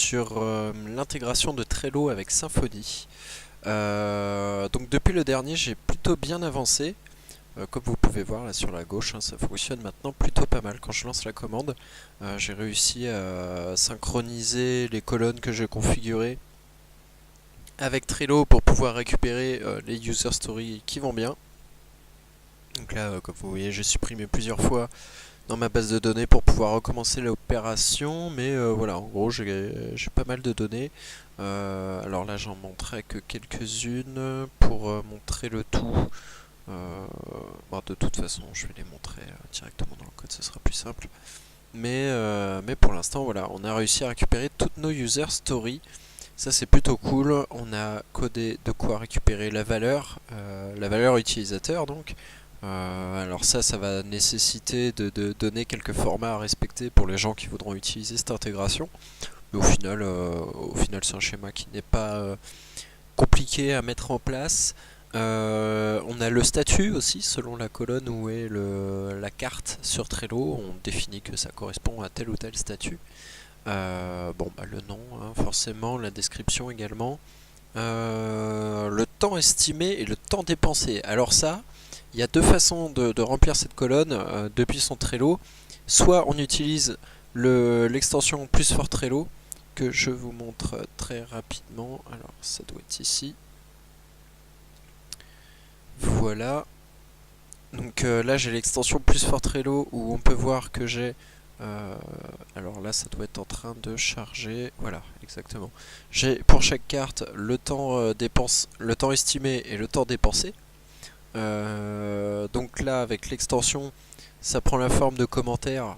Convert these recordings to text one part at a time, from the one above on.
sur l'intégration de Trello avec Symfony. Donc depuis le dernier, j'ai plutôt bien avancé. Comme vous pouvez voir là sur la gauche, hein, ça fonctionne maintenant plutôt pas mal. Quand je lance la commande, j'ai réussi à synchroniser les colonnes que j'ai configurées avec Trello pour pouvoir récupérer les user stories qui vont bien. Donc là, comme vous voyez, j'ai supprimé plusieurs fois dans ma base de données pour pouvoir recommencer l'opération, mais voilà, en gros j'ai pas mal de données. Alors là j'en montrerai que quelques-unes pour montrer le tout. Bon, de toute façon je vais les montrer directement dans le code, ce sera plus simple. Mais pour l'instant voilà, on a réussi à récupérer toutes nos user stories. Ça c'est plutôt cool, on a codé de quoi récupérer la valeur utilisateur donc. Alors ça va nécessiter de donner quelques formats à respecter pour les gens qui voudront utiliser cette intégration. Mais au final c'est un schéma qui n'est pas compliqué à mettre en place. On a le statut aussi, selon la colonne où est la carte sur Trello, on définit que ça correspond à tel ou tel statut. Bon, bah, le nom, hein, forcément, la description également. Le temps estimé et le temps dépensé. Alors ça, il y a deux façons de remplir cette colonne depuis son Trello. Soit on utilise l'extension plus fort Trello, que je vous montre très rapidement. Alors ça doit être ici. Voilà. Donc là j'ai l'extension plus fort Trello où on peut voir que j'ai... alors là ça doit être en train de charger. Voilà, exactement. J'ai pour chaque carte le temps estimé et le temps dépensé. Donc là avec l'extension ça prend la forme de commentaires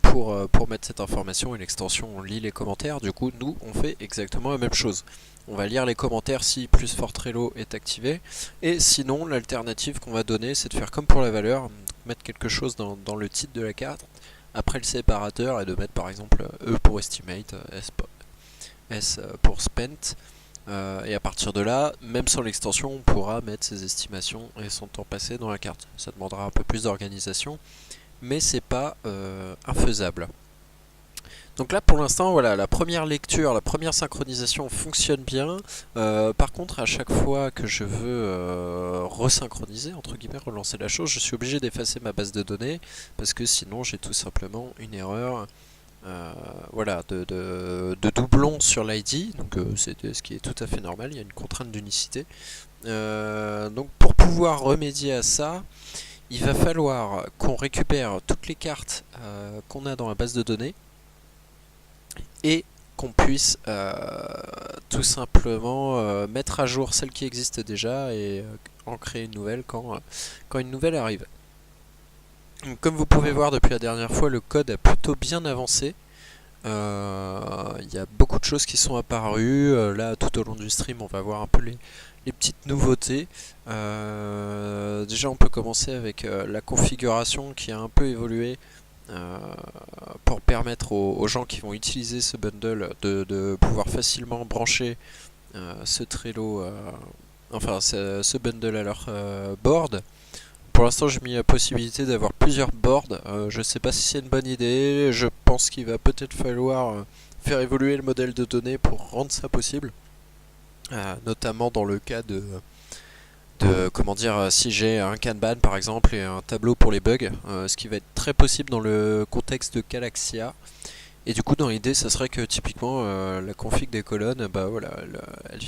pour mettre cette information, et l'extension on lit les commentaires. Du coup nous on fait exactement la même chose, on va lire les commentaires si plus fort Trello est activé, et sinon l'alternative qu'on va donner c'est de faire comme pour la valeur, mettre quelque chose dans le titre de la carte après le séparateur et de mettre par exemple E pour estimate, S pour spent. Et à partir de là, même sans l'extension, on pourra mettre ses estimations et son temps passé dans la carte. Ça demandera un peu plus d'organisation, mais c'est pas infaisable. Donc là pour l'instant, voilà, la première lecture, la première synchronisation fonctionne bien. Par contre, à chaque fois que je veux resynchroniser, entre guillemets, relancer la chose, je suis obligé d'effacer ma base de données, parce que sinon j'ai tout simplement une erreur. Voilà, de doublons sur l'ID, donc c'est ce qui est tout à fait normal, il y a une contrainte d'unicité. Donc pour pouvoir remédier à ça, il va falloir qu'on récupère toutes les cartes qu'on a dans la base de données et qu'on puisse tout simplement mettre à jour celles qui existent déjà et en créer une nouvelle quand une nouvelle arrive. Donc, comme vous pouvez voir depuis la dernière fois, le code a plutôt bien avancé. Il y a beaucoup de choses qui sont apparues. Là, tout au long du stream, on va voir un peu les petites nouveautés. Déjà, on peut commencer avec la configuration qui a un peu évolué pour permettre aux gens qui vont utiliser ce bundle de pouvoir facilement brancher ce Trello, enfin ce bundle à leur board. Pour l'instant j'ai mis la possibilité d'avoir plusieurs boards, je sais pas si c'est une bonne idée, je pense qu'il va peut-être falloir faire évoluer le modèle de données pour rendre ça possible, notamment dans le cas de comment dire, si j'ai un Kanban par exemple et un tableau pour les bugs, ce qui va être très possible dans le contexte de Galaxia. Et du coup dans l'idée ça serait que typiquement la config des colonnes, bah voilà, elles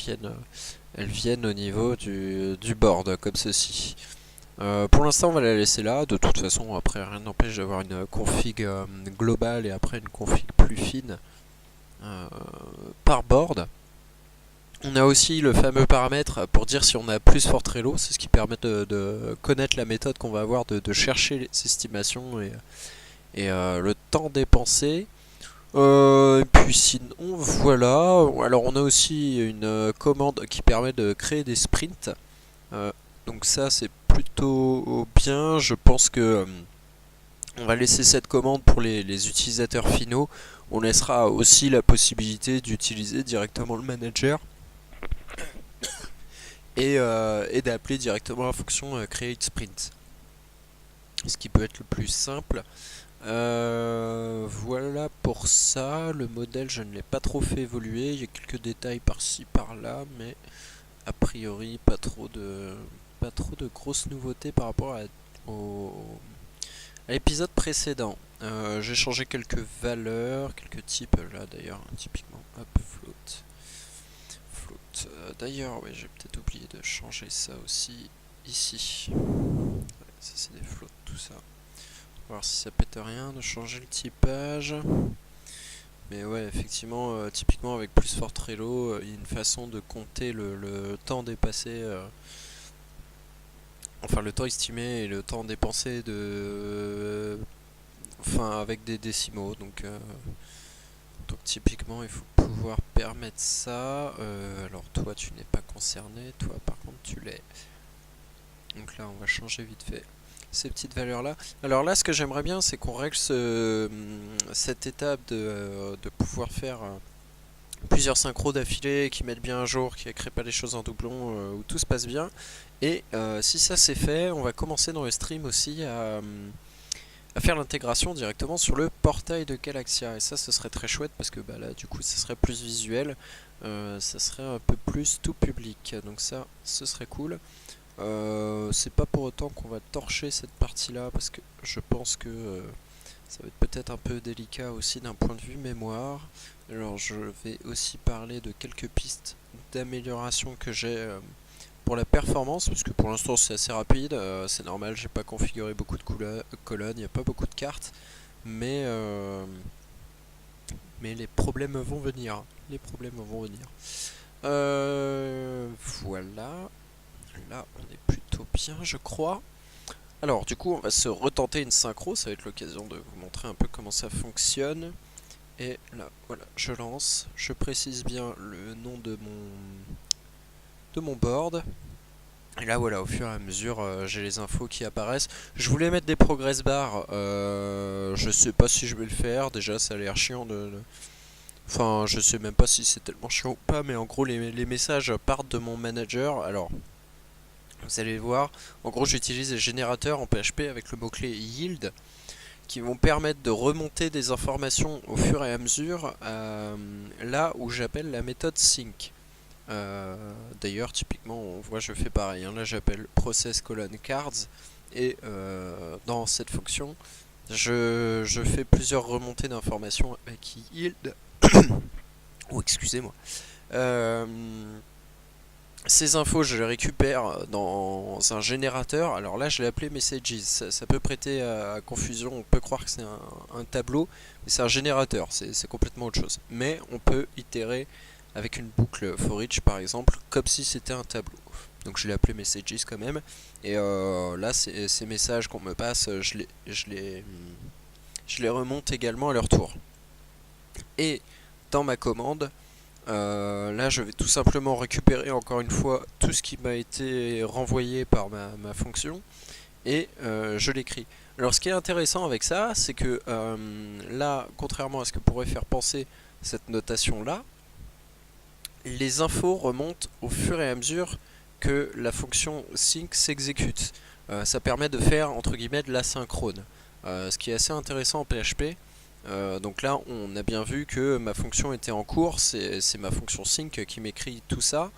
viennent au niveau du board comme ceci. Pour l'instant on va la laisser là, de toute façon après rien n'empêche d'avoir une config globale et après une config plus fine par board. On a aussi le fameux paramètre pour dire si on a plus fort Trello, c'est ce qui permet de connaître la méthode qu'on va avoir de chercher les estimations et le temps dépensé. Et puis sinon voilà, alors on a aussi une commande qui permet de créer des sprints. Donc ça c'est plutôt bien, je pense que on va laisser cette commande pour les utilisateurs finaux. On laissera aussi la possibilité d'utiliser directement le manager et d'appeler directement la fonction create sprint, ce qui peut être le plus simple. Voilà pour ça. Le modèle, je ne l'ai pas trop fait évoluer. Il y a quelques détails par-ci par-là, mais a priori pas trop de grosses nouveautés par rapport au, à l'épisode précédent. J'ai changé quelques valeurs, quelques types là d'ailleurs, typiquement. Hop, float. Float. D'ailleurs, ouais, j'ai peut-être oublié de changer ça aussi ici. Ouais, ça c'est des floats, tout ça. Voir si ça pète rien de changer le typage. Mais ouais, effectivement, typiquement avec plus fort Trello, il y a une façon de compter le temps dépassé, enfin le temps estimé et le temps dépensé enfin avec des décimaux. Donc typiquement, il faut pouvoir permettre ça. Alors toi, tu n'es pas concerné, toi par contre, tu l'es. Donc là, on va changer vite fait ces petites valeurs là. Alors là, ce que j'aimerais bien, c'est qu'on règle cette étape de pouvoir faire plusieurs synchros d'affilée qui mettent bien à jour, qui ne créent pas les choses en doublon, où tout se passe bien. Et si ça c'est fait, on va commencer dans le stream aussi à faire l'intégration directement sur le portail de Galaxia. Et ça, ce serait très chouette parce que bah, là, du coup, ça serait plus visuel, ça serait un peu plus tout public. Donc ça, ce serait cool. C'est pas pour autant qu'on va torcher cette partie-là parce que je pense que ça va être peut-être un peu délicat aussi d'un point de vue mémoire. Alors je vais aussi parler de quelques pistes d'amélioration que j'ai pour la performance, parce que pour l'instant c'est assez rapide, c'est normal, j'ai pas configuré beaucoup de colonnes, il n'y a pas beaucoup de cartes, mais, mais les problèmes vont venir. Les problèmes vont venir. Voilà. Là on est plutôt bien je crois. Alors du coup on va se retenter une synchro, ça va être l'occasion de vous montrer un peu comment ça fonctionne. Et là voilà, je lance, je précise bien le nom de mon board. Et là voilà, au fur et à mesure j'ai les infos qui apparaissent. Je voulais mettre des progress bars, je sais pas si je vais le faire, déjà ça a l'air chiant Enfin je sais même pas si c'est tellement chiant ou pas, mais en gros les messages partent de mon manager. Alors vous allez voir, en gros j'utilise les générateurs en PHP avec le mot-clé yield qui vont permettre de remonter des informations au fur et à mesure là où j'appelle la méthode sync. D'ailleurs typiquement on voit je fais pareil, hein. Là j'appelle process cards et dans cette fonction je fais plusieurs remontées d'informations avec yield. Oh excusez-moi. Euh, Ces infos, je les récupère dans un générateur. Alors là, je l'ai appelé Messages. Ça peut prêter à confusion. On peut croire que c'est un tableau, mais c'est un générateur. C'est complètement autre chose. Mais on peut itérer avec une boucle for each, par exemple, comme si c'était un tableau. Donc je l'ai appelé Messages quand même. Et là, ces messages qu'on me passe, je les remonte également à leur tour. Et dans ma commande, là je vais tout simplement récupérer encore une fois tout ce qui m'a été renvoyé par ma fonction et je l'écris. Alors ce qui est intéressant avec ça, c'est que là, contrairement à ce que pourrait faire penser cette notation là, les infos remontent au fur et à mesure que la fonction sync s'exécute. Ça permet de faire entre guillemets de l'asynchrone, ce qui est assez intéressant en PHP. Donc là on a bien vu que ma fonction était en cours, c'est ma fonction sync qui m'écrit tout ça,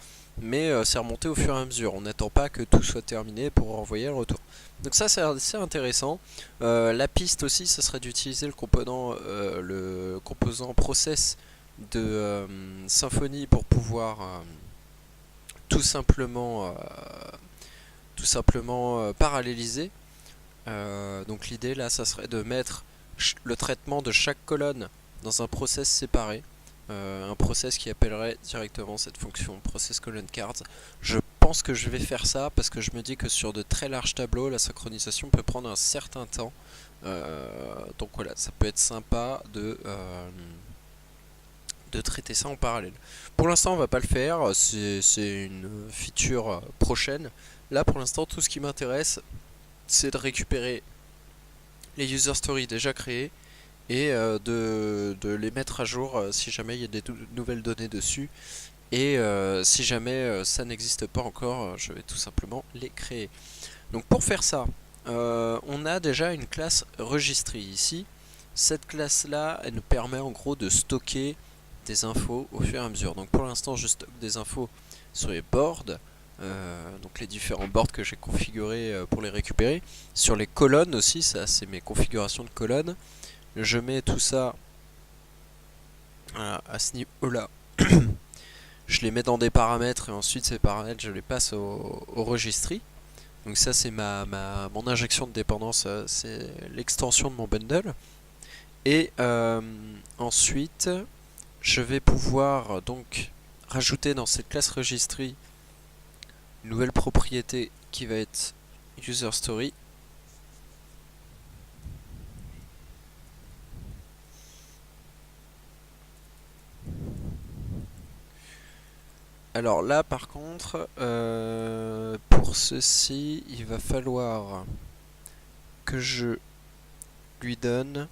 mais c'est remonté au fur et à mesure, on n'attend pas que tout soit terminé pour renvoyer le retour. Donc ça c'est assez intéressant. La piste aussi, ça serait d'utiliser le composant process de Symfony pour pouvoir tout simplement, paralléliser. Donc l'idée là, ça serait de mettre le traitement de chaque colonne dans un process séparé, un process qui appellerait directement cette fonction process colon cards. Je pense que je vais faire ça parce que je me dis que sur de très larges tableaux, la synchronisation peut prendre un certain temps. Donc voilà, ça peut être sympa de traiter ça en parallèle. Pour l'instant, on va pas le faire, c'est une feature prochaine. Là, pour l'instant, tout ce qui m'intéresse, c'est de récupérer les user stories déjà créés et de les mettre à jour si jamais il y a des nouvelles données dessus. Et si jamais ça n'existe pas encore, je vais tout simplement les créer. Donc pour faire ça, on a déjà une classe registrée ici Cette classe-là, elle nous permet en gros de stocker des infos au fur et à mesure. Donc pour l'instant, je stocke des infos sur les boards, donc les différents boards que j'ai configurés pour les récupérer. Sur les colonnes aussi, ça c'est mes configurations de colonnes. Je mets tout ça à ce niveau-là. Je les mets dans des paramètres et ensuite ces paramètres je les passe au registry. Donc ça c'est mon injection de dépendance, c'est l'extension de mon bundle. Et ensuite je vais pouvoir donc rajouter dans cette classe registry une nouvelle propriété qui va être user story. Alors là par contre pour ceci il va falloir que je lui donne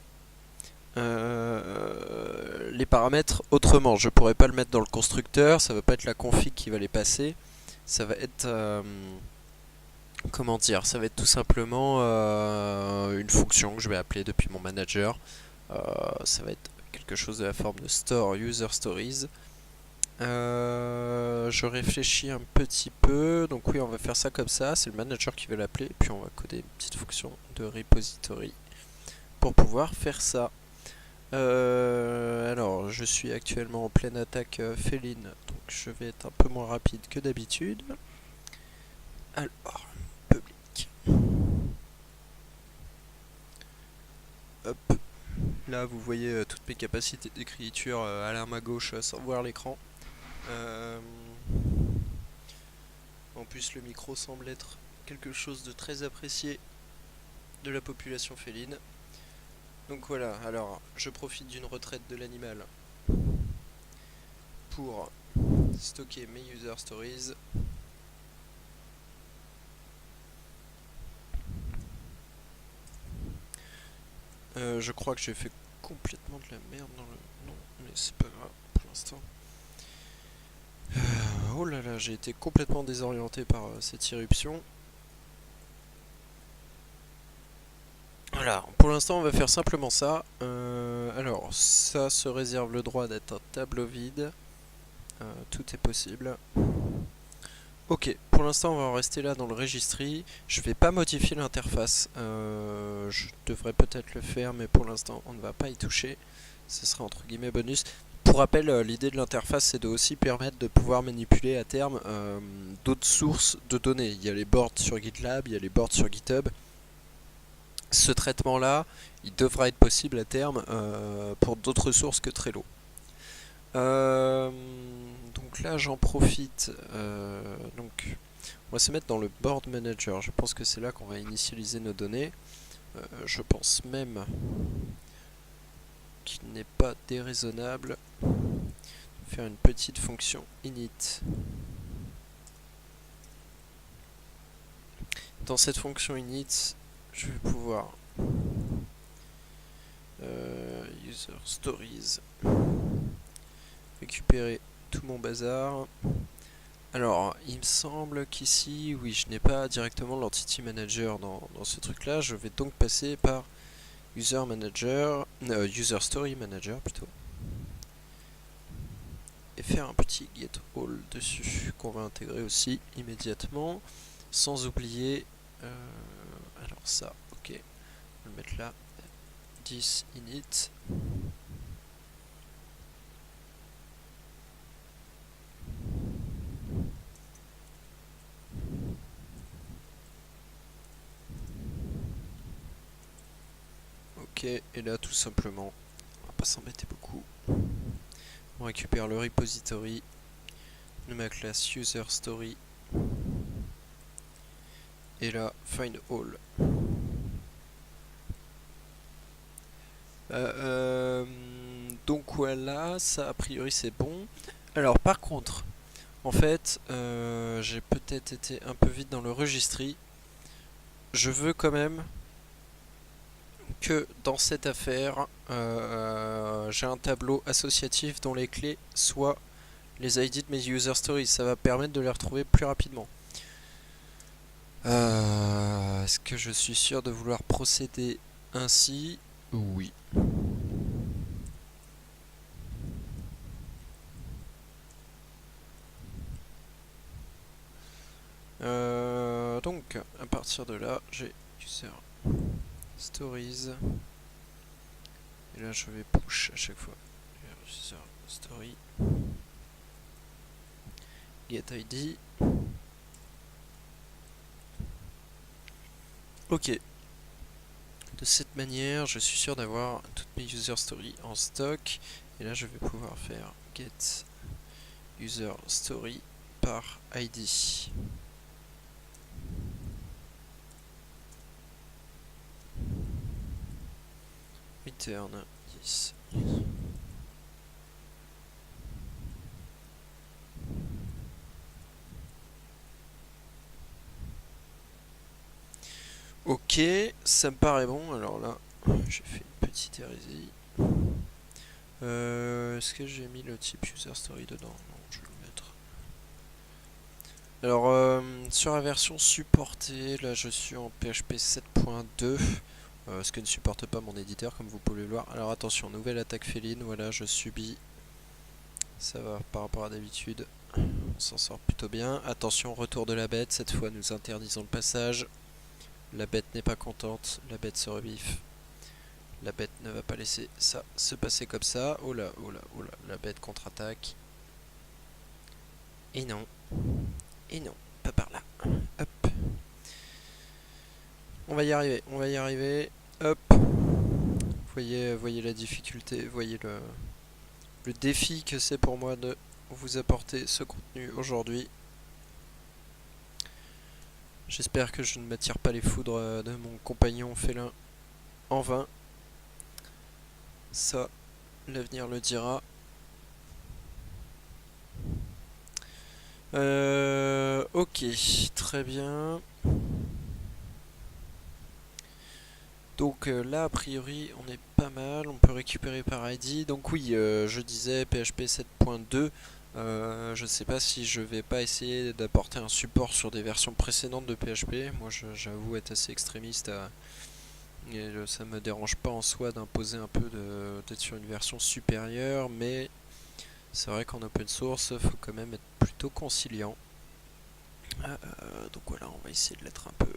les paramètres autrement. Je pourrais pas le mettre dans le constructeur, ça va pas être la config qui va les passer, ça va être comment dire, ça va être tout simplement une fonction que je vais appeler depuis mon manager. Ça va être quelque chose de la forme de store user stories. Je réfléchis un petit peu, donc oui on va faire ça comme ça, c'est le manager qui va l'appeler, puis on va coder une petite fonction de repository pour pouvoir faire ça. Alors je suis actuellement en pleine attaque féline, donc je vais être un peu moins rapide que d'habitude. Alors, public. Hop. Là vous voyez toutes mes capacités d'écriture à l'arme à gauche sans voir l'écran. En plus le micro semble être quelque chose de très apprécié de la population féline. Donc voilà, alors je profite d'une retraite de l'animal pour stocker mes user stories. Je crois que j'ai fait complètement de la merde dans le... Non, mais c'est pas grave pour l'instant. Oh là là, j'ai été complètement désorienté par cette irruption. Voilà, pour l'instant on va faire simplement ça. Alors, ça se réserve le droit d'être un tableau vide. Tout est possible. Ok, pour l'instant on va en rester là dans le registry. Je vais pas modifier l'interface. Je devrais peut-être le faire, mais pour l'instant on ne va pas y toucher. Ce sera entre guillemets bonus. Pour rappel, l'idée de l'interface c'est de aussi permettre de pouvoir manipuler à terme d'autres sources de données. Il y a les boards sur GitLab, il y a les boards sur GitHub. Ce traitement là, il devra être possible à terme pour d'autres sources que Trello. Donc là j'en profite, donc on va se mettre dans le board manager, je pense que c'est là qu'on va initialiser nos données. Je pense même qu'il n'est pas déraisonnable de faire une petite fonction init. Dans cette fonction init, je vais pouvoir user stories récupérer tout mon bazar. Alors, il me semble qu'ici, oui, je n'ai pas directement l'entity manager dans ce truc-là. Je vais donc passer par user manager, user story manager plutôt, et faire un petit get all dessus qu'on va intégrer aussi immédiatement, sans oublier. Alors ça, ok, on va le mettre là. 10 init. Ok, et là tout simplement, on va pas s'embêter beaucoup. On récupère le repository de ma classe user story. Et là, find all. Donc voilà, ça a priori c'est bon. Alors par contre, en fait, j'ai peut-être été un peu vite dans le registry. Je veux quand même que dans cette affaire, j'ai un tableau associatif dont les clés soient les ID de mes user stories. Ça va permettre de les retrouver plus rapidement. Est-ce que je suis sûr de vouloir procéder ainsi? Oui. Donc, à partir de là, j'ai user stories. Et là, je vais push à chaque fois. User story. Get ID. Ok. De cette manière, je suis sûr d'avoir toutes mes user stories en stock. Et là, je vais pouvoir faire get user story par ID. Return 10. Ok, ça me paraît bon. Alors là, j'ai fait une petite hérésie. Est-ce que j'ai mis le type user story dedans? Non, je vais le mettre. Alors, sur la version supportée, là je suis en PHP 7.2, ce que ne supporte pas mon éditeur, comme vous pouvez le voir. Alors attention, nouvelle attaque féline, voilà, je subis. Ça va par rapport à d'habitude. On s'en sort plutôt bien. Attention, retour de la bête, cette fois nous interdisons le passage. La bête n'est pas contente, la bête se rebiffe. La bête ne va pas laisser ça se passer comme ça. Oh là, oh là, oh là, la bête contre-attaque. Et non. Et non, pas par là. Hop. On va y arriver, on va y arriver. Hop. Voyez la difficulté, voyez le défi que c'est pour moi de vous apporter ce contenu aujourd'hui. J'espère que je ne m'attire pas les foudres de mon compagnon félin en vain. Ça, l'avenir le dira. Ok, très bien. Donc là, a priori, on est pas mal. On peut récupérer par ID. Donc oui, je disais PHP 7.2. Je sais pas si je vais pas essayer d'apporter un support sur des versions précédentes de PHP. Moi, j'avoue être assez extrémiste. Et ça me dérange pas en soi d'imposer un peu d'être sur une version supérieure, mais c'est vrai qu'en open source, faut quand même être plutôt conciliant. Donc voilà, on va essayer de l'être un peu.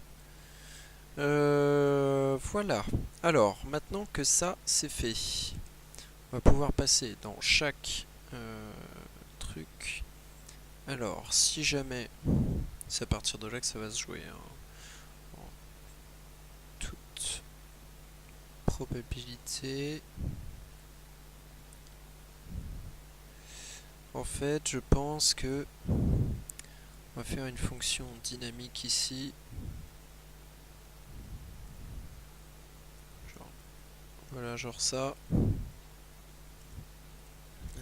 Voilà. Alors, maintenant que ça c'est fait, on va pouvoir passer dans chaque truc. Alors, si jamais, c'est à partir de là que ça va se jouer, hein, en toute probabilité. En fait, je pense que on va faire une fonction dynamique ici. Genre, voilà, genre ça.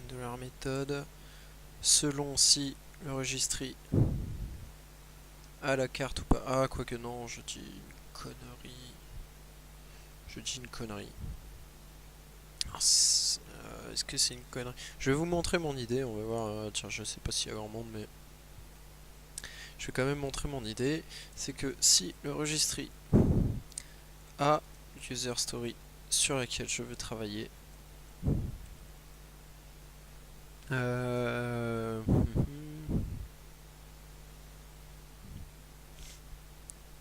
De leur méthode. Selon si le registry a la carte ou pas. Ah, quoique non, je dis une connerie. Je dis une connerie. Est-ce que c'est une connerie? Je vais vous montrer mon idée, on va voir. Tiens, je sais pas s'il y a grand monde, mais je vais quand même montrer mon idée. C'est que si le registry a user story sur laquelle je veux travailler,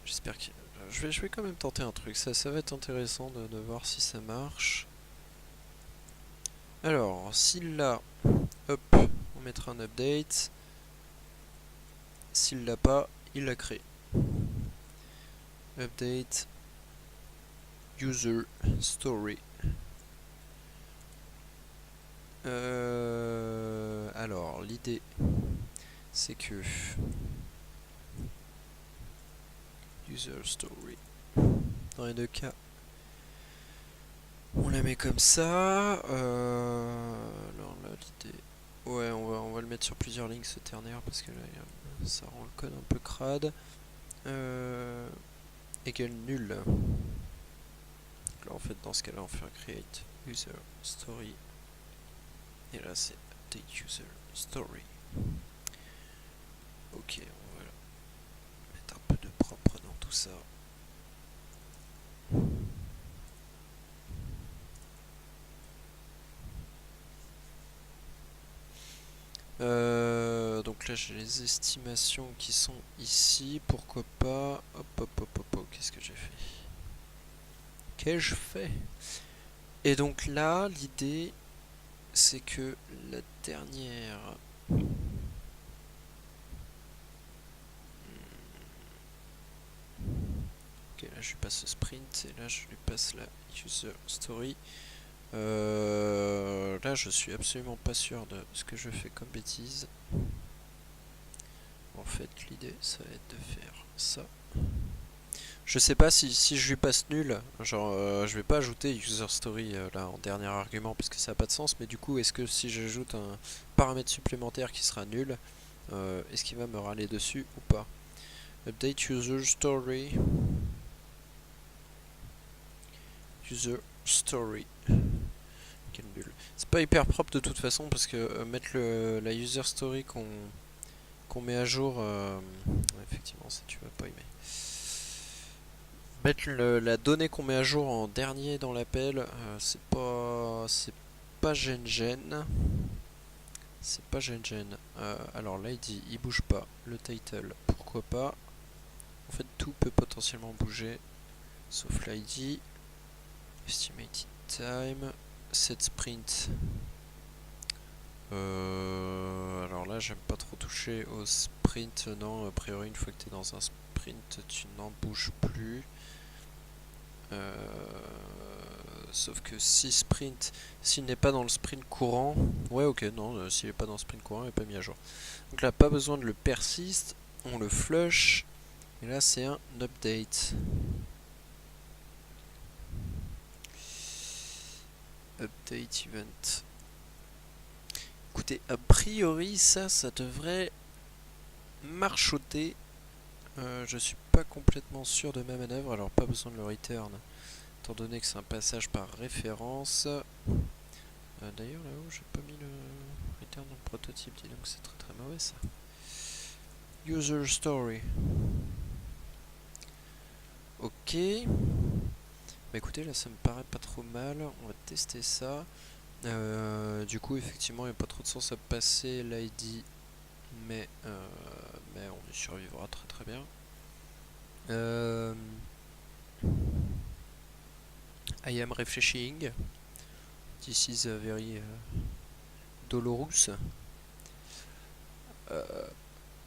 j'espère que je vais quand même tenter un truc. Ça va être intéressant de voir si ça marche. Alors, s'il l'a, hop, on mettra un update. S'il l'a pas, il l'a créé. Update user story. Alors, l'idée, c'est que user story, dans les deux cas, on la met comme ça. Alors là, l'idée, ouais, on va le mettre sur plusieurs lignes ce ternaire parce que là, ça rend le code un peu crade. Égale nul. Là, en fait, dans ce cas-là, on fait un create user story. Et là, c'est update user story. Ok, on va mettre un peu de propre dans tout ça. Donc là j'ai les estimations qui sont ici, pourquoi pas. Hop hop hop hop hop, qu'est-ce que j'ai fait? Qu'ai-je fait? Et donc là l'idée c'est que la dernière... Ok, là je lui passe le sprint et là je lui passe la user story. Là je suis absolument pas sûr de ce que je fais comme bêtise. En fait l'idée ça va être de faire ça. Je sais pas si je lui passe nul, genre je vais pas ajouter user story là en dernier argument parce que ça a pas de sens, mais du coup est-ce que si j'ajoute un paramètre supplémentaire qui sera nul, est-ce qu'il va me râler dessus ou pas? Update user story. User story. Quel nul. C'est pas hyper propre de toute façon parce que mettre la user story qu'on met à jour, effectivement ça tu vas pas aimer. Mettre la donnée qu'on met à jour en dernier dans l'appel, c'est pas gêne. C'est pas gêne. Alors l'ID il bouge pas, le title pourquoi pas. En fait tout peut potentiellement bouger sauf l'ID. Estimated time, set sprint. Alors là j'aime pas trop toucher au sprint, non, a priori une fois que tu es dans un sprint tu n'en bouges plus. Sauf que si sprint, s'il n'est pas dans le sprint courant, ouais ok, non, s'il n'est pas dans le sprint courant il n'est pas mis à jour. Donc là pas besoin de le persiste, on le flush, et là c'est un update. Update event. Écoutez, a priori ça devrait marchoter. Je suis pas complètement sûr de ma manœuvre, alors pas besoin de le return, étant donné que c'est un passage par référence. D'ailleurs là-haut j'ai pas mis le return dans le prototype, dis donc c'est très très mauvais ça. User story. Ok. Bah écoutez là ça me paraît pas trop mal, on va tester ça. Du coup effectivement il n'y a pas trop de sens à passer l'ID, mais on y survivra très très bien. I am refreshing. This is very dolorous.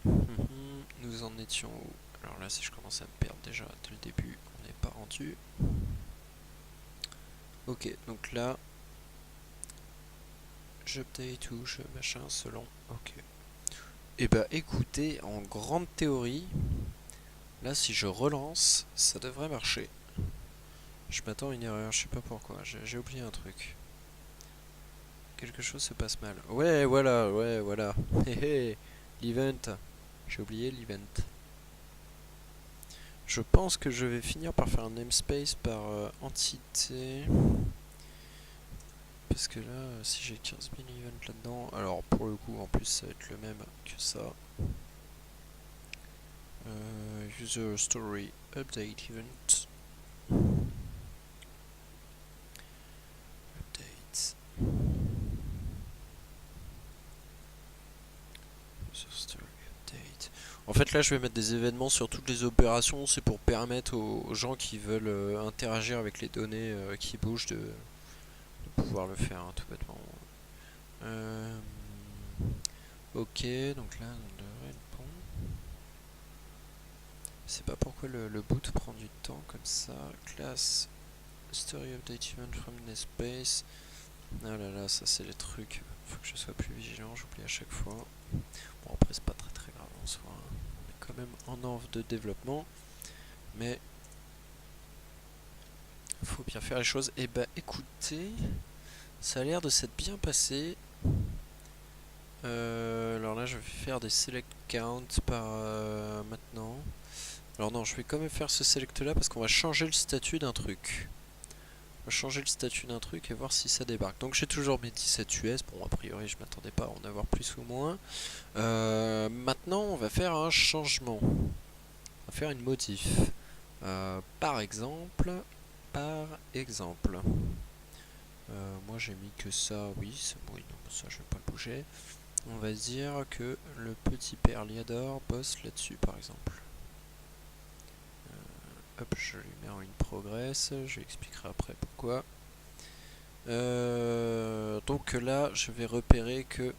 Nous en étions où? Alors là si je commence à me perdre déjà dès le début, on n'est pas rendu. Ok, donc là j'update ou je machin selon. Ok. Et bah écoutez, en grande théorie, là si je relance, ça devrait marcher. Je m'attends à une erreur, je sais pas pourquoi, j'ai oublié un truc. Quelque chose se passe mal. Ouais voilà, ouais voilà. L'event. J'ai oublié l'event. Je pense que je vais finir par faire un namespace par entité. Parce que là, si j'ai 15 000 events là-dedans, alors pour le coup, en plus, ça va être le même que ça. User story update event. Update. User story update. En fait, là, je vais mettre des événements sur toutes les opérations. C'est pour permettre aux gens qui veulent interagir avec les données qui bougent de pouvoir le faire, hein, tout bêtement. Ok, donc là, on devrait être bon. Je sais pas pourquoi le boot prend du temps comme ça. Classe story update event from namespace. Ah là là, ça c'est les trucs. Faut que je sois plus vigilant, j'oublie à chaque fois. Bon, après, c'est pas très très grave en soi. On est quand même en env de développement. Mais faut bien faire les choses. Et bah écoutez, ça a l'air de s'être bien passé. Alors là je vais faire des select count par maintenant. Alors non, je vais quand même faire ce select là parce qu'on va changer le statut d'un truc. On va changer le statut d'un truc et voir si ça débarque. Donc j'ai toujours mes 17 US. Bon, a priori je m'attendais pas à en avoir plus ou moins. Maintenant on va faire un changement. On va faire une modif. Par exemple, moi j'ai mis que ça, oui, oui non, ça je vais pas le bouger. On va dire que le petit Perliador bosse là-dessus par exemple. Hop, je lui mets en in progress, je lui expliquerai après pourquoi. Donc là, je vais repérer que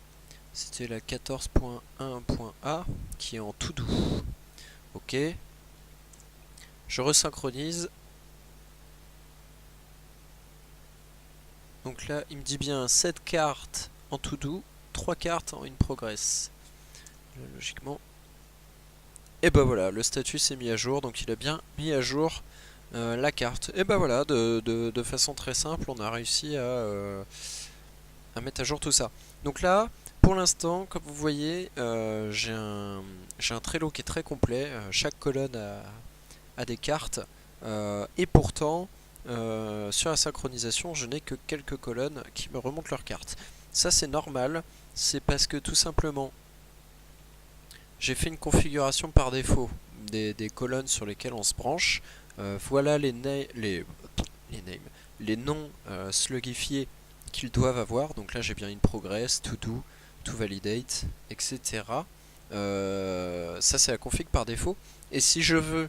c'était la 14.1.a qui est en tout doux. Ok. Je resynchronise. Donc là, il me dit bien 7 cartes en to do, 3 cartes en in progress. Logiquement. Et bah voilà, le statut s'est mis à jour, donc il a bien mis à jour la carte. Et bah voilà, de façon très simple, on a réussi à mettre à jour tout ça. Donc là, pour l'instant, comme vous voyez, j'ai un Trello qui est très complet. Chaque colonne a des cartes. Et pourtant, sur la synchronisation, je n'ai que quelques colonnes qui me remontent leurs cartes. Ça, c'est normal. C'est parce que tout simplement, j'ai fait une configuration par défaut des colonnes sur lesquelles on se branche. Voilà les noms slugifiés qu'ils doivent avoir. Donc là, j'ai bien in progress, to do, to validate, etc. Ça, c'est la config par défaut. Et si je veux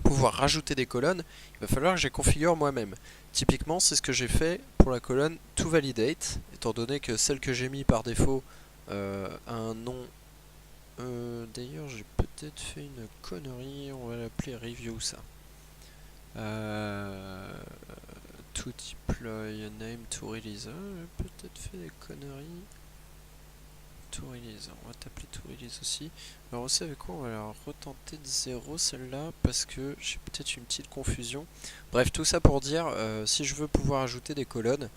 pouvoir rajouter des colonnes, il va falloir que je les configure moi-même. Typiquement, c'est ce que j'ai fait pour la colonne to validate, étant donné que celle que j'ai mis par défaut a un nom. D'ailleurs, j'ai peut-être fait une connerie, on va l'appeler review ça. To deploy name to release. J'ai peut-être fait des conneries. To release, on va t'appeler to release aussi. Alors vous savez quoi, on va la retenter de 0 celle-là parce que j'ai peut-être une petite confusion. Bref, tout ça pour dire, si je veux pouvoir ajouter des colonnes,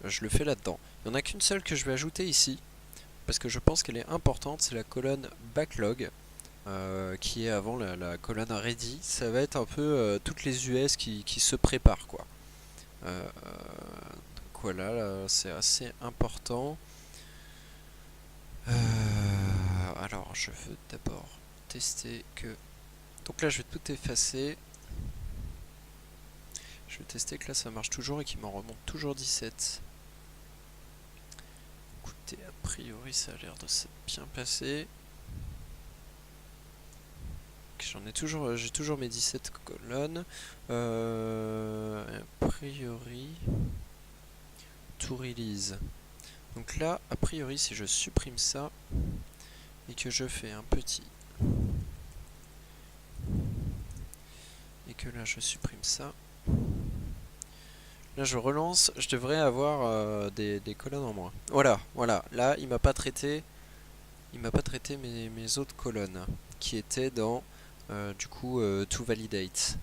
je le fais là-dedans. Il n'y en a qu'une seule que je vais ajouter ici, parce que je pense qu'elle est importante, c'est la colonne backlog, qui est avant la colonne ready. Ça va être un peu toutes les US qui se préparent, quoi. Donc voilà, c'est assez important. Alors, je veux d'abord tester que... Donc là, je vais tout effacer. Je vais tester que là, ça marche toujours et qu'il m'en remonte toujours 17. Écoutez, a priori, ça a l'air de s'être bien passé. J'ai toujours mes 17 colonnes. A priori, to release. Donc là, a priori, si je supprime ça et que je fais un petit et que là je supprime ça, là je relance, je devrais avoir des colonnes en moins. Voilà, là il m'a pas traité mes autres colonnes qui étaient dans du coup to validate.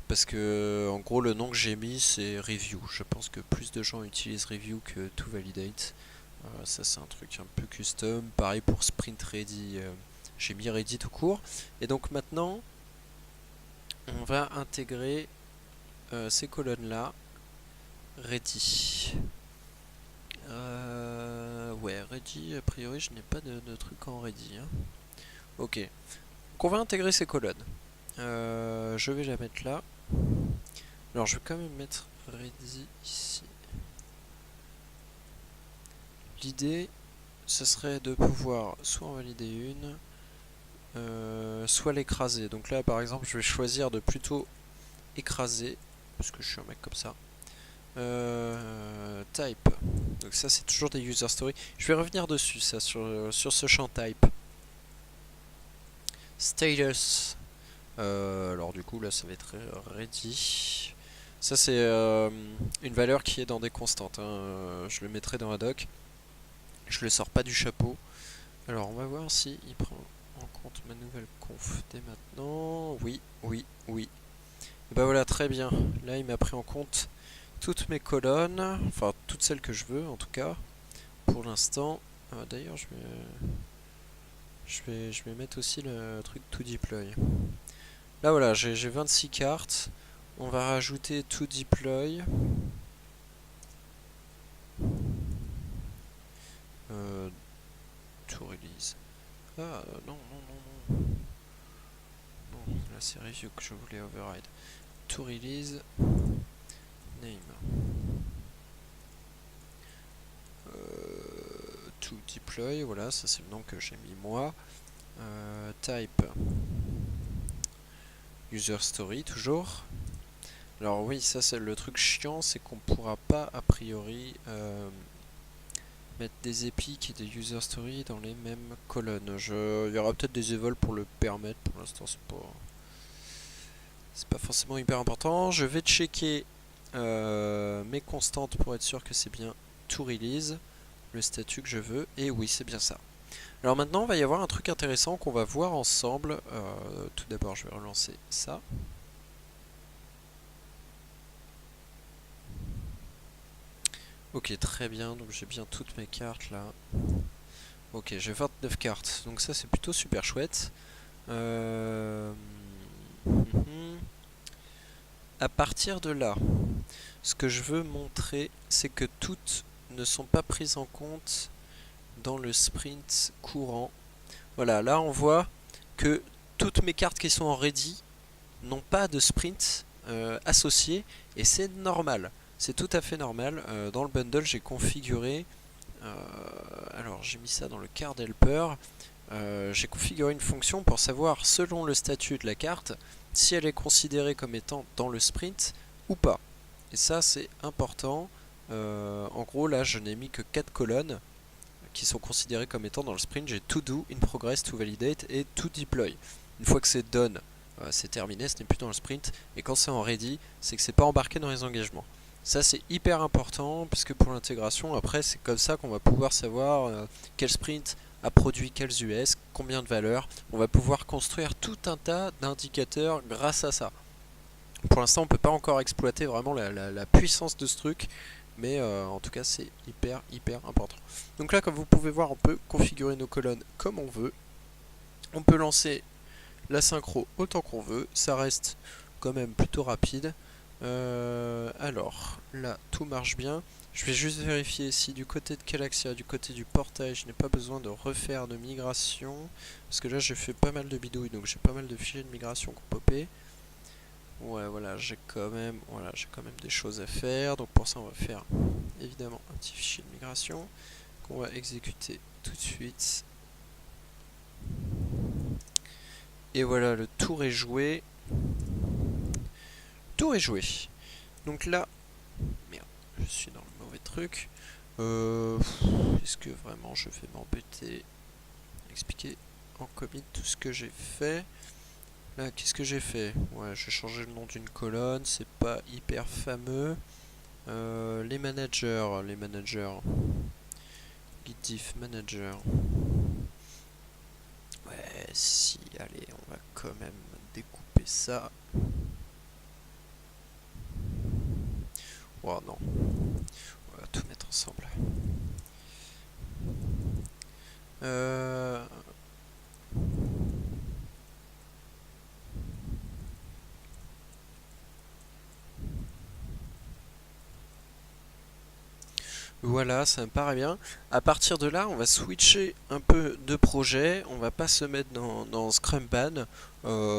Parce que en gros le nom que j'ai mis c'est review. Je pense que plus de gens utilisent review que to validate. Ça c'est un truc un peu custom. Pareil pour sprint ready, j'ai mis ready tout court. Et donc maintenant on va intégrer ces colonnes là. Ready. Ouais, ready, a priori je n'ai pas de truc en ready. Hein. Ok. Donc on va intégrer ces colonnes. Je vais la mettre là. Alors je vais quand même mettre ready ici. L'idée, ce serait de pouvoir soit en valider une, soit l'écraser. Donc là par exemple je vais choisir de plutôt écraser, parce que je suis un mec comme ça. Type. Donc ça c'est toujours des user stories. Je vais revenir dessus ça sur ce champ type. Status. Alors du coup là ça va être ready. Ça c'est une valeur qui est dans des constantes. Hein. Je le mettrai dans la doc. Je le sors pas du chapeau. Alors on va voir si il prend en compte ma nouvelle conf dès maintenant. Oui. Et bah voilà, très bien. Là il m'a pris en compte toutes mes colonnes, enfin toutes celles que je veux en tout cas, pour l'instant. D'ailleurs je vais mettre aussi le truc to deploy. Là voilà, j'ai 26 cartes. On va rajouter to deploy. To release. Ah non. Non, là c'est review que je voulais override. To release. Name. To deploy, voilà, ça c'est le nom que j'ai mis moi. Type user story toujours. Alors oui, ça c'est le truc chiant, c'est qu'on pourra pas a priori mettre des epics et des user story dans les mêmes colonnes. Il y aura peut-être des evols pour le permettre, pour l'instant c'est pas forcément hyper important. Je vais checker mes constantes pour être sûr que c'est bien to release, le statut que je veux, et oui c'est bien ça. Alors maintenant il va y avoir un truc intéressant qu'on va voir ensemble. Tout d'abord je vais relancer ça. Ok, très bien, donc j'ai bien toutes mes cartes là. Ok, j'ai 29 cartes, donc ça c'est plutôt super chouette. À partir de là, ce que je veux montrer, c'est que toutes ne sont pas prises en compte dans le sprint courant. Voilà, là on voit que toutes mes cartes qui sont en ready n'ont pas de sprint associé, et c'est normal. C'est tout à fait normal. Dans le bundle, j'ai configuré, alors j'ai mis ça dans le card helper, j'ai configuré une fonction pour savoir, selon le statut de la carte, si elle est considérée comme étant dans le sprint ou pas. Et ça, c'est important. En gros, là, je n'ai mis que 4 colonnes qui sont considérées comme étant dans le sprint. J'ai to do, in progress, to validate et to deploy. Une fois que c'est done, c'est terminé, ce n'est plus dans le sprint. Et quand c'est en ready, c'est que c'est pas embarqué dans les engagements. Ça c'est hyper important, puisque pour l'intégration, après c'est comme ça qu'on va pouvoir savoir quel sprint a produit quels US, combien de valeurs. On va pouvoir construire tout un tas d'indicateurs grâce à ça. Pour l'instant on peut pas encore exploiter vraiment la puissance de ce truc, mais en tout cas c'est hyper important. Donc là, comme vous pouvez voir, on peut configurer nos colonnes comme on veut. On peut lancer la synchro autant qu'on veut, ça reste quand même plutôt rapide. Alors, là, tout marche bien. Je vais juste vérifier si du côté de Calaxia, du côté du portail, je n'ai pas besoin de refaire de migration. Parce que là, j'ai fait pas mal de bidouilles, donc j'ai pas mal de fichiers de migration qui ont popé. Ouais, voilà, j'ai quand même des choses à faire. Donc pour ça, on va faire évidemment un petit fichier de migration qu'on va exécuter tout de suite. Et voilà, le tour est joué. Tour est joué. Donc là, merde, je suis dans le mauvais truc. Est-ce que vraiment je vais m'embêter à expliquer en commit tout ce que j'ai fait? Là, qu'est-ce que j'ai fait? Ouais, j'ai changé le nom d'une colonne, c'est pas hyper fameux. Les managers, git diff manager. Ouais, si, allez, on va quand même découper ça. Oh non, on va tout mettre ensemble. Voilà, ça me paraît bien. À partir de là, on va switcher un peu de projet. On va pas se mettre dans Scrum Ban.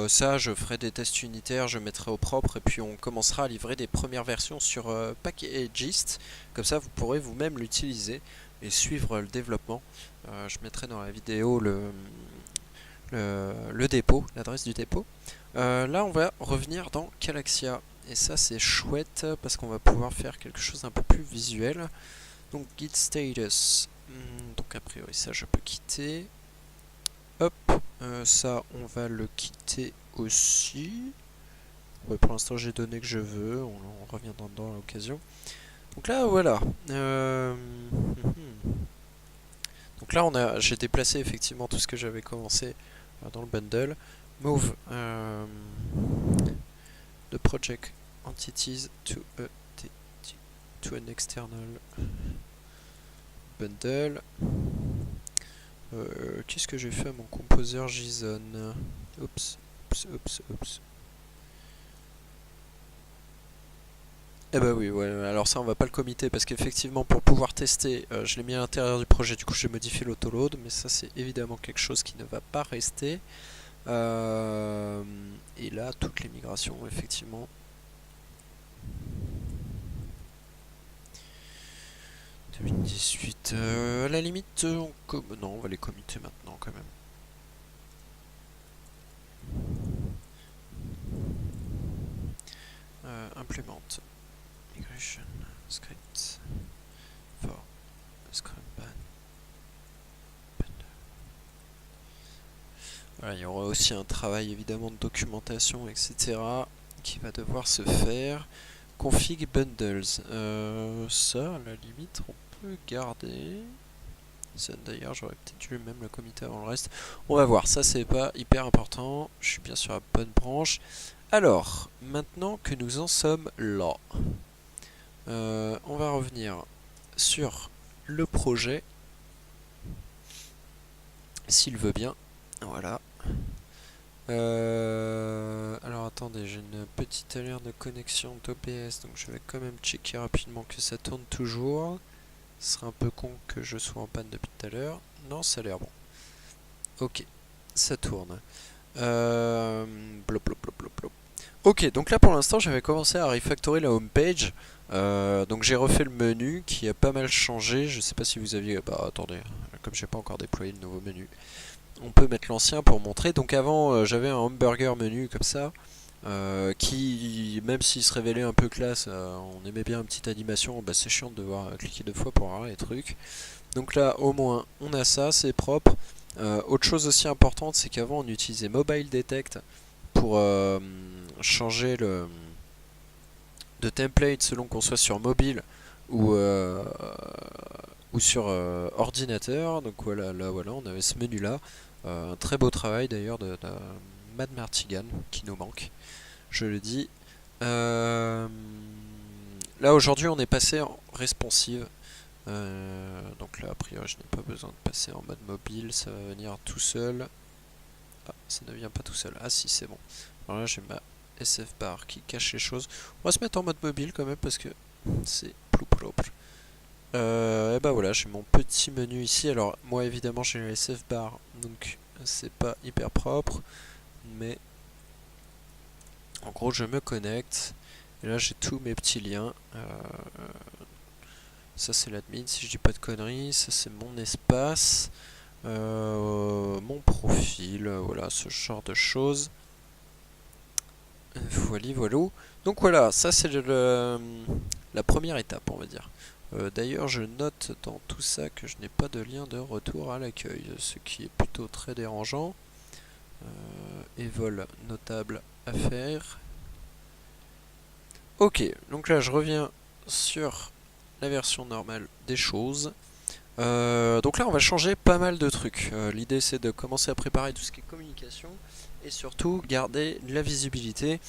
Ça, je ferai des tests unitaires, je mettrai au propre et puis on commencera à livrer des premières versions sur Packagist. Comme ça, vous pourrez vous-même l'utiliser et suivre le développement. Je mettrai dans la vidéo le dépôt, l'adresse du dépôt. Là, on va revenir dans Calaxia. Et ça, c'est chouette parce qu'on va pouvoir faire quelque chose d'un peu plus visuel. Donc git status, donc a priori ça je peux quitter. Hop, ça on va le quitter aussi. Ouais, pour l'instant j'ai donné que je veux, on revient dedans à l'occasion. Donc là voilà. Donc là j'ai déplacé effectivement tout ce que j'avais commencé dans le bundle. Move the project entities to an external bundle. Qu'est-ce que j'ai fait à mon composer JSON? Oups. Eh bah oui, ouais, alors ça on va pas le committer parce qu'effectivement pour pouvoir tester, je l'ai mis à l'intérieur du projet, du coup j'ai modifié l'autoload, mais ça c'est évidemment quelque chose qui ne va pas rester. Et là, toutes les migrations, effectivement. 2018, à la limite, non, on va les committer maintenant quand même. Implement migration script for Scrum ban. Voilà, il y aura aussi un travail évidemment de documentation, etc. qui va devoir se faire. Config bundles. Ça, à la limite, on peut garder. Ça, d'ailleurs, j'aurais peut-être dû même le committer avant le reste. On va voir, ça c'est pas hyper important. Je suis bien sur la bonne branche. Alors, maintenant que nous en sommes là, on va revenir sur le projet, s'il veut bien. Voilà. Alors attendez, j'ai une petite alerte de connexion d'OBS, donc je vais quand même checker rapidement que ça tourne toujours. Ce serait un peu con que je sois en panne depuis tout à l'heure. Non, ça a l'air bon. Ok, ça tourne. Blop, blop, blop, blop, blop. Ok, donc là pour l'instant j'avais commencé à refactorer la homepage. Donc j'ai refait le menu qui a pas mal changé. Je sais pas si vous aviez... Bah attendez, comme j'ai pas encore déployé le nouveau menu. On peut mettre l'ancien pour montrer. Donc avant j'avais un hamburger menu comme ça. Qui, même s'il se révélait un peu classe, on aimait bien une petite animation. Bah c'est chiant de devoir cliquer 2 fois pour avoir les trucs. Donc là au moins on a ça, c'est propre. Autre chose aussi importante, c'est qu'avant on utilisait Mobile Detect pour changer de template selon qu'on soit sur mobile ou sur ordinateur. Donc voilà, là voilà, on avait ce menu là. Un très beau travail d'ailleurs de Matt Martigan qui nous manque, je le dis. Là aujourd'hui on est passé en responsive. Donc là a priori je n'ai pas besoin de passer en mode mobile, ça va venir tout seul. Ah, ça ne vient pas tout seul. Ah si, c'est bon. Alors là j'ai ma SF bar qui cache les choses. On va se mettre en mode mobile quand même parce que c'est plouplop. Et bah voilà, j'ai mon petit menu ici. Alors moi évidemment j'ai le SF bar, donc c'est pas hyper propre, mais en gros je me connecte. Et là j'ai tous mes petits liens. Ça c'est l'admin si je dis pas de conneries. Ça c'est mon espace. Mon profil, voilà, ce genre de choses. Voilà, voilà. Donc voilà, ça c'est la première étape, on va dire. D'ailleurs, je note dans tout ça que je n'ai pas de lien de retour à l'accueil, ce qui est plutôt très dérangeant. Et vol notable à faire. Ok, donc là je reviens sur la version normale des choses. Donc là on va changer pas mal de trucs. L'idée c'est de commencer à préparer tout ce qui est communication et surtout garder la visibilité.